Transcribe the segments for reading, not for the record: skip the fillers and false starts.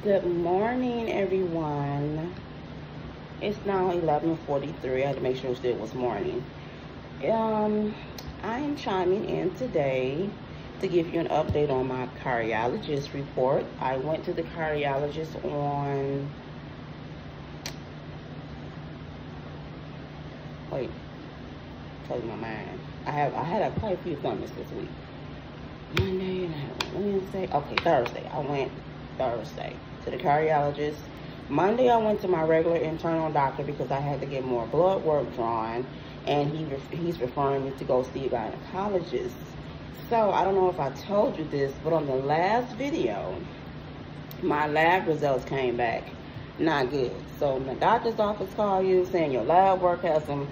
Good morning, everyone. It's now 11:43. I had to make sure it still was morning. I am chiming in today to give you an update on my cardiologist report. I went to the cardiologist on, wait, tell you my mind. I had quite a few appointments this week. Monday and I had Wednesday. Okay, Thursday. I went Thursday to the cardiologist. Monday I went to my regular internal doctor because I had to get more blood work drawn, and he's referring me to go see a gynecologist. So I don't know if I told you this, but on the last video, my lab results came back not good. So when the doctor's office call you saying your lab work has some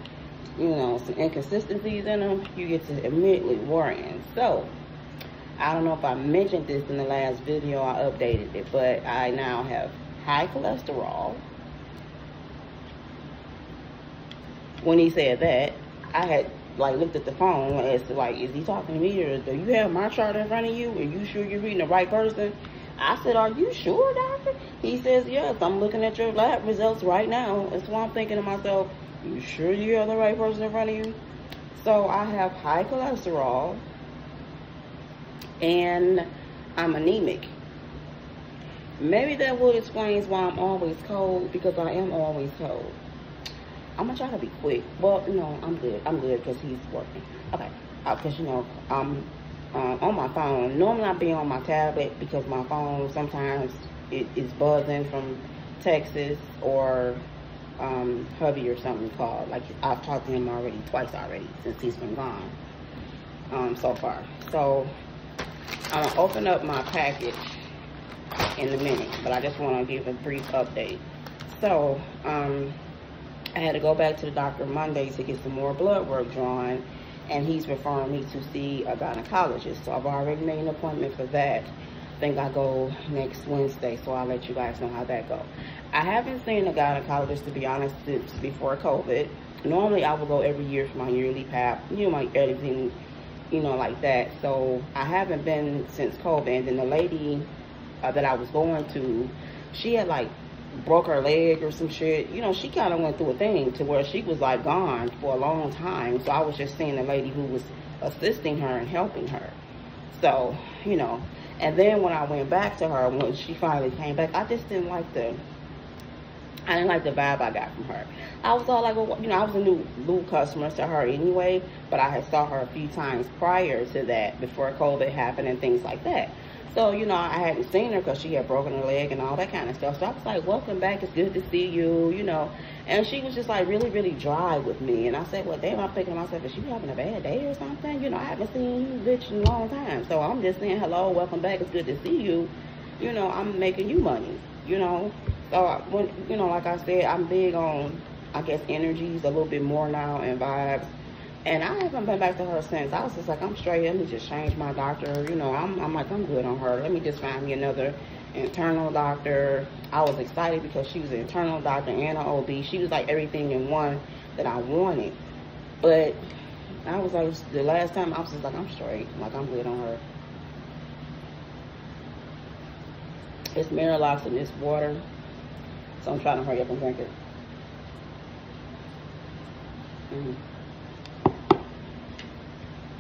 inconsistencies in them, you get to immediately worrying. So I don't know if I mentioned this in the last video, I updated it, but I now have high cholesterol. When he said that, I had looked at the phone as to is he talking to me, or do you have my chart in front of you? Are you sure you're reading the right person? I said, are you sure, doctor? He says, yes, I'm looking at your lab results right now. That's why I'm thinking to myself, you sure you have the right person in front of you? So I have high cholesterol, and I'm anemic. Maybe that would explain why I'm always cold, because I am always cold. I'm gonna try to be quick. Well, no, I'm good. I'm good because he's working. Okay, because I'm on my phone. Normally I be on my tablet because my phone sometimes it is buzzing from Texas or hubby or something called. Like I've talked to him twice already since he's been gone so far. So I'm gonna open up my package in a minute, but I just want to give a brief update. So I had to go back to the doctor Monday to get some more blood work drawn, and he's referring me to see a gynecologist. So I've already made an appointment for that. I think I go next Wednesday, so I'll let you guys know how that goes. I haven't seen a gynecologist, to be honest, since before COVID. Normally I would go every year for my yearly pap, my everything, like that. So I haven't been since COVID. And then the lady that I was going to, she had broke her leg or some shit. She kind of went through a thing to where she was gone for a long time. So I was just seeing the lady who was assisting her and helping her. So, and then when I went back to her, when she finally came back, I just didn't like the vibe I got from her. I was all like, well, I was a new customer to her anyway, but I had saw her a few times prior to that, before COVID happened and things like that. So, I hadn't seen her because she had broken her leg and all that kind of stuff. So I was like, welcome back, it's good to see you, And she was just really, really dry with me. And I said, well, damn, I'm thinking to myself, is she having a bad day or something? I haven't seen you, bitch, in a long time. So I'm just saying, hello, welcome back, it's good to see you. I'm making you money, So, when, like I said, I'm big on, I guess, energies a little bit more now and vibes. And I haven't been back to her since. I was just like, I'm straight. Let me just change my doctor. I'm like, I'm good on her. Let me just find me another internal doctor. I was excited because she was an internal doctor and an OB. She was like everything in one that I wanted. But I was like, the last time I was just like, I'm straight. Like, I'm good on her. It's Marilox in this water. So I'm trying to hurry up and drink it.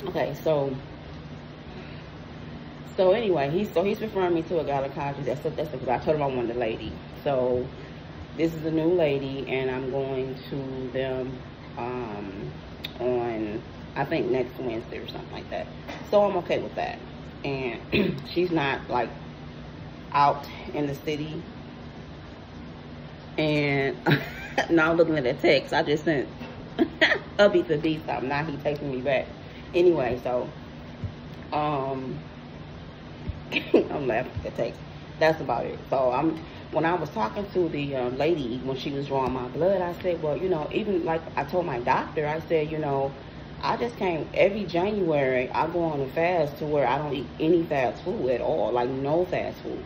Okay, so anyway, he's referring me to a gynecologist. That's because I told him I wanted a lady. So this is a new lady, and I'm going to them on, I think, next Wednesday or something like that. So I'm okay with that. And she's not out in the city. And now I'm looking at that text I just sent hubby to be something. Now he taking me back. Anyway, so I'm laughing at the text. That's about it. So when I was talking to the lady when she was drawing my blood, I said, well, even like I told my doctor, I said, I just can't, every January I go on a fast to where I don't eat any fast food at all, no fast food.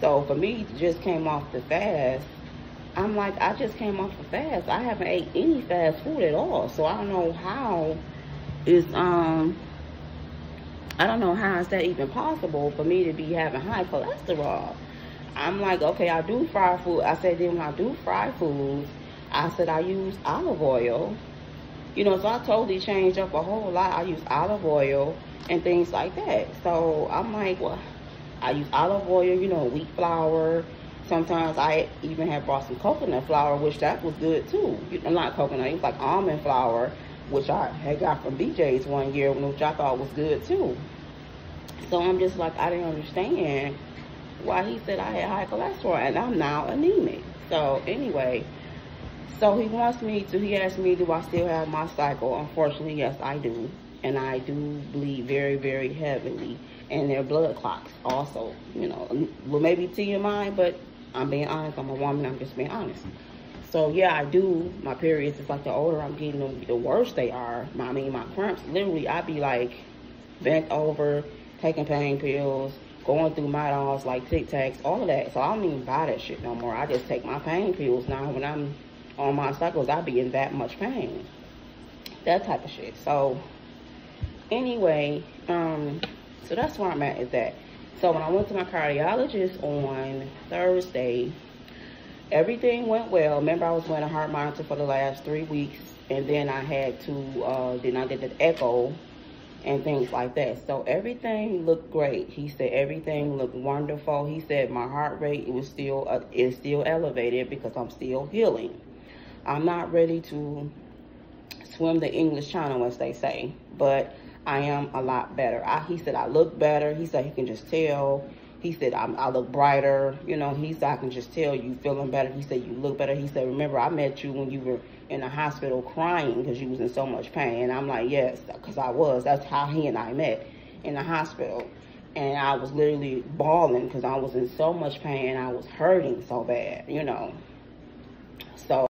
So for me to just came off the fast, I'm like, I just came off the fast. I haven't ate any fast food at all. So I don't know how I don't know how is that even possible for me to be having high cholesterol. I'm like, okay, I do fried food. I said, then when I do fried foods, I said I use olive oil. You know, so I totally changed up a whole lot. I use olive oil and things like that. So I'm like, well, I use olive oil, you know, wheat flour. Sometimes I even have brought some coconut flour, which that was good too. Not coconut, it was like almond flour, which I had got from BJ's one year, which I thought was good too. So I'm just like, I didn't understand why he said I had high cholesterol, and I'm now anemic. So anyway, so he asked me, do I still have my cycle? Unfortunately, yes, I do. And I do bleed very, very heavily. And they're blood clots also, you know, well, maybe TMI, but I'm being honest. I'm a woman. I'm just being honest. So yeah, I do. My periods, it's like the older I'm getting, the worse they are. I mean, my cramps, literally, I be like bent over, taking pain pills, going through Midolls, like Tic Tacs, all of that. So I don't even buy that shit no more. I just take my pain pills now. When I'm on my cycles, I be in that much pain. That type of shit. So anyway, so that's where I'm at is that. So when I went to my cardiologist on Thursday, everything went well. Remember, I was wearing a heart monitor for the last 3 weeks, and then I had to, then I did the echo and things like that. So everything looked great. He said everything looked wonderful. He said my heart rate is still elevated because I'm still healing. I'm not ready to swim the English Channel, as they say, but I am a lot better. He said I look better. He said he can just tell. He said I look brighter. You know, he said I can just tell you feeling better. He said you look better. He said, remember, I met you when you were in the hospital crying because you was in so much pain. And I'm like, yes, because I was. That's how he and I met, in the hospital. And I was literally bawling because I was in so much pain and I was hurting so bad, you know. So